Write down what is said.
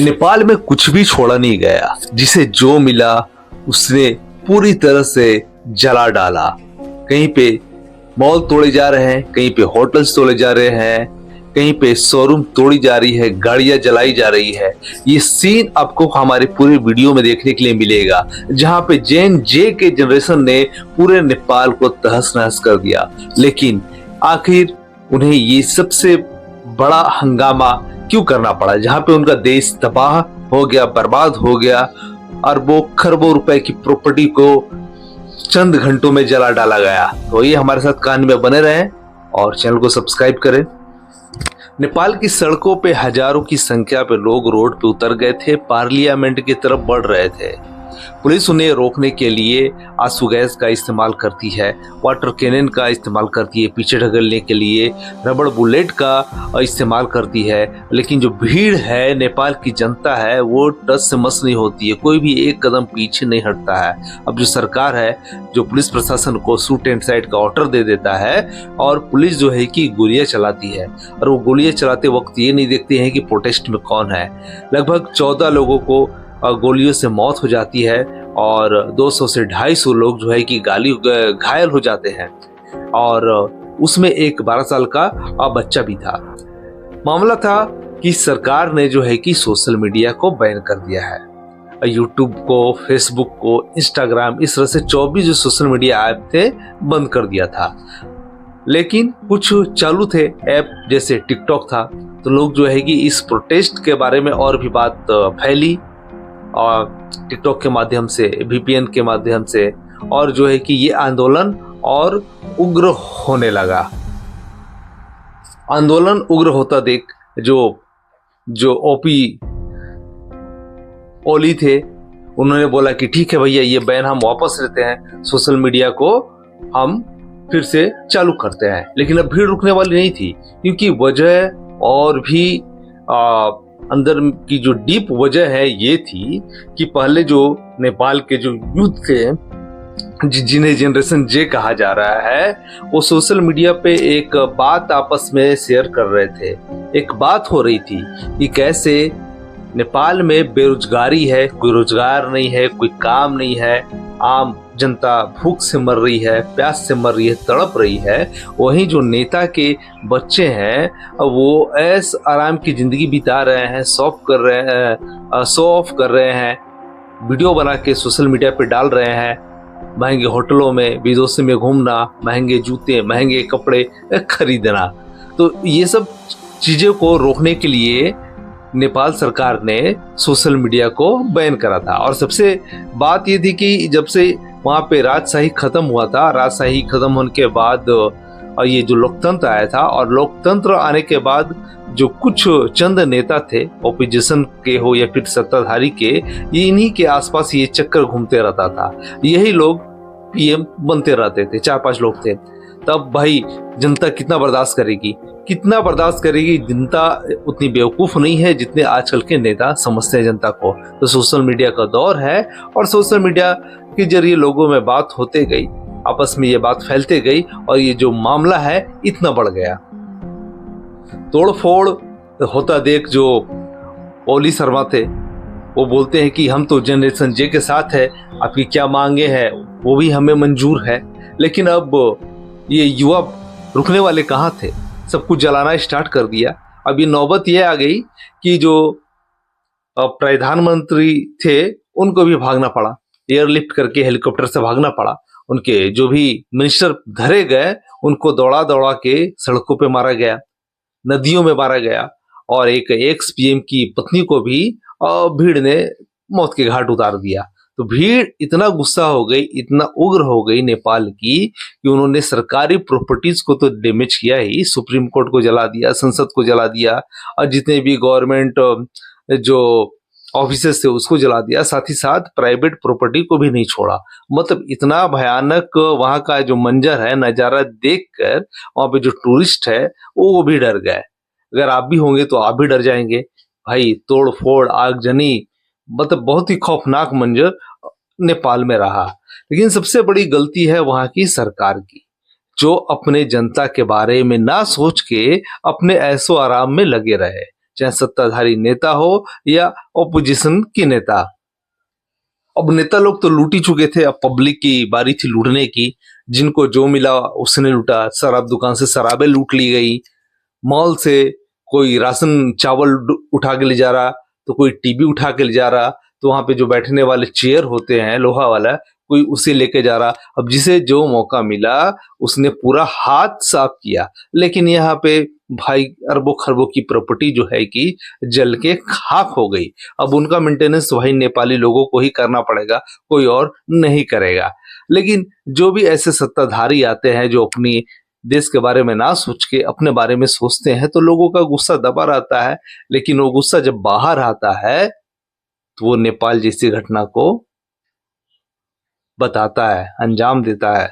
नेपाल में कुछ भी छोड़ा नहीं गया, जिसे जो मिला उसने पूरी तरह से जला डाला। कहीं पे मॉल तोड़े जा रहे हैं, कहीं पे होटल्स तोड़े जा रहे हैं, कहीं पे शोरूम तोड़ी जा रही है, गाड़ियां जलाई जा रही है। ये सीन आपको हमारे पूरे वीडियो में देखने के लिए मिलेगा, जहां पे जेन जे के जनरेशन ने पूरे नेपाल को तहस नहस कर दिया। लेकिन आखिर उन्हें ये सबसे बड़ा हंगामा क्यों करना पड़ा, जहां पे उनका देश तबाह हो गया, बर्बाद हो गया, अरबों खरबों रुपए की प्रॉपर्टी को चंद घंटों में जला डाला गया। तो ये हमारे साथ कहानी में बने रहें और चैनल को सब्सक्राइब करें। नेपाल की सड़कों पे हजारों की संख्या पे लोग रोड पे उतर गए थे, पार्लियामेंट की तरफ बढ़ रहे थे। पुलिस उन्हें रोकने के लिए आंसू गैस का इस्तेमाल करती है, वाटर कैनन का इस्तेमाल करती है, पीछे ढकेलने के लिए रबड़ बुलेट का इस्तेमाल करती है। लेकिन जो भीड़ है, नेपाल की जनता है, वो टस से मस नहीं होती है, कोई भी एक कदम पीछे नहीं हटता है। अब जो सरकार है, जो पुलिस प्रशासन को शूट एंड साइड का ऑर्डर दे देता है और पुलिस जो है कि गोलियां चलाती है, और वो गोलियां चलाते वक्त ये नहीं देखते हैं कि प्रोटेस्ट में कौन है। लगभग 14 लोगों को गोलियों से मौत हो जाती है और 200 से 250 लोग जो है कि घायल हो जाते हैं, और उसमें एक 12 साल का बच्चा भी था। मामला था कि सरकार ने जो है कि सोशल मीडिया को बैन कर दिया है, यूट्यूब को, फेसबुक को, इंस्टाग्राम, इस तरह से 24 जो सोशल मीडिया ऐप थे बंद कर दिया था। लेकिन कुछ चालू थे ऐप, जैसे टिकटॉक था, तो लोग जो है कि इस प्रोटेस्ट के बारे में और भी बात फैली, और टिकटॉक के माध्यम से, वीपीएन के माध्यम से, और जो है कि ये आंदोलन और उग्र होने लगा। आंदोलन उग्र होता देख जो ओली थे, उन्होंने बोला कि ठीक है भैया, ये बैन हम वापस लेते हैं, सोशल मीडिया को हम फिर से चालू करते हैं। लेकिन अब भीड़ रुकने वाली नहीं थी, क्योंकि वजह और भी अंदर की जो डीप वजह है ये थी कि पहले जो नेपाल के जो यूथ थे, जिन्हें जनरेशन जे कहा जा रहा है, वो सोशल मीडिया पे एक बात आपस में शेयर कर रहे थे। एक बात हो रही थी कि कैसे नेपाल में बेरोजगारी है, कोई रोजगार नहीं है, कोई काम नहीं है, आम जनता भूख से मर रही है, प्यास से मर रही है, तड़प रही है। वहीं जो नेता के बच्चे हैं वो ऐस आराम की जिंदगी बिता रहे हैं, शो ऑफ कर रहे हैं, वीडियो बना के सोशल मीडिया पे डाल रहे हैं, महंगे होटलों में, विदेशों में घूमना, महंगे जूते, महंगे कपड़े खरीदना। तो ये सब चीज़ों को रोकने के लिए नेपाल सरकार ने सोशल मीडिया को बैन करा था। और सबसे बात ये थी कि जब से वहाँ पे राजशाही खत्म हुआ था, राजशाही खत्म होने के बाद ये जो लोकतंत्र आया था, और लोकतंत्र आने के बाद जो कुछ चंद नेता थे, ओपोजिशन के हो या फिर सत्ताधारी के, ये इन्हीं के आसपास ये चक्कर घूमते रहता था। यही लोग पीएम बनते रहते थे, 4-5 लोग थे। तब भाई जनता कितना बर्दाश्त करेगी, कितना बर्दाश्त करेगी? जनता उतनी बेवकूफ़ नहीं है जितने आजकल के नेता समझते हैं जनता को। तो सोशल मीडिया का दौर है, और सोशल मीडिया के जरिए लोगों में बात होते गई, आपस में ये बात फैलते गई, और ये जो मामला है इतना बढ़ गया। तोड़फोड़ होता देख जो ओली शर्मा थे, वो बोलते हैं कि हम तो जनरेशन जे के साथ है, आपकी क्या मांगे हैं वो भी हमें मंजूर है। लेकिन अब ये युवा रुकने वाले कहाँ थे, सब कुछ जलाना स्टार्ट कर दिया। अब ये नौबत ये आ गई कि जो प्रधानमंत्री थे उनको भी भागना पड़ा, एयरलिफ्ट करके हेलीकॉप्टर से भागना पड़ा। उनके जो भी मिनिस्टर धरे गए उनको दौड़ा दौड़ा के सड़कों पे मारा गया, नदियों में मारा गया, और एक एक्स पीएम की पत्नी को भी भीड़ ने मौत के घाट उतार दिया। तो भीड़ इतना गुस्सा हो गई, इतना उग्र हो गई नेपाल की, कि उन्होंने सरकारी प्रॉपर्टीज को तो डैमेज किया ही, सुप्रीम कोर्ट को जला दिया, संसद को जला दिया, और जितने भी गवर्नमेंट जो ऑफिसेस थे उसको जला दिया, साथ ही साथ प्राइवेट प्रॉपर्टी को भी नहीं छोड़ा। मतलब इतना भयानक वहां का जो मंजर है, नजारा देखकर वहां पे जो टूरिस्ट है वो भी डर गए। अगर आप भी होंगे तो आप भी डर जाएंगे। भाई तोड़ फोड़, आगजनी, मतलब बहुत ही खौफनाक मंजर नेपाल में रहा। लेकिन सबसे बड़ी गलती है वहां की सरकार की, जो अपने जनता के बारे में ना सोच के अपने ऐशो आराम में लगे रहे। चाहे सत्ताधारी नेता हो या ऑपोजिशन के नेता। अब नेता लोग तो लूट ही चुके थे, अब पब्लिक की बारी थी लूटने की। जिनको जो मिला उसने लूटा। शराब दुकान से शराबें लूट ली गई, मॉल से कोई राशन चावल उठा के ले जा रहा, तो कोई टीवी उठा के ले जा रहा, तो वहां पे जो बैठने वाले चेयर होते हैं लोहा वाला, कोई उसे लेके जा रहा। अब जिसे जो मौका मिला उसने पूरा हाथ साफ किया। लेकिन यहाँ पे भाई अरबों खरबों की प्रॉपर्टी जो है कि जल के खाक हो गई। अब उनका मेंटेनेंस भाई नेपाली लोगों को ही करना पड़ेगा, कोई और नहीं करेगा। लेकिन जो भी ऐसे सत्ताधारी आते हैं जो अपनी देश के बारे में ना सोच के अपने बारे में सोचते हैं, तो लोगों का गुस्सा दबा रहता है। लेकिन वो गुस्सा जब बाहर आता है तो वो नेपाल जैसी घटना को बताता है, अंजाम देता है।